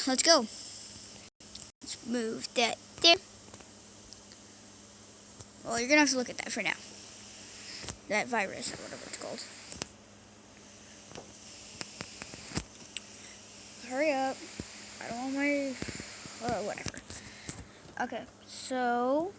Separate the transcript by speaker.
Speaker 1: let's go. Let's move that there. Well, you're gonna have to look at that for now. That virus, or whatever it's called. Hurry up. I don't want my... whatever. Okay, so...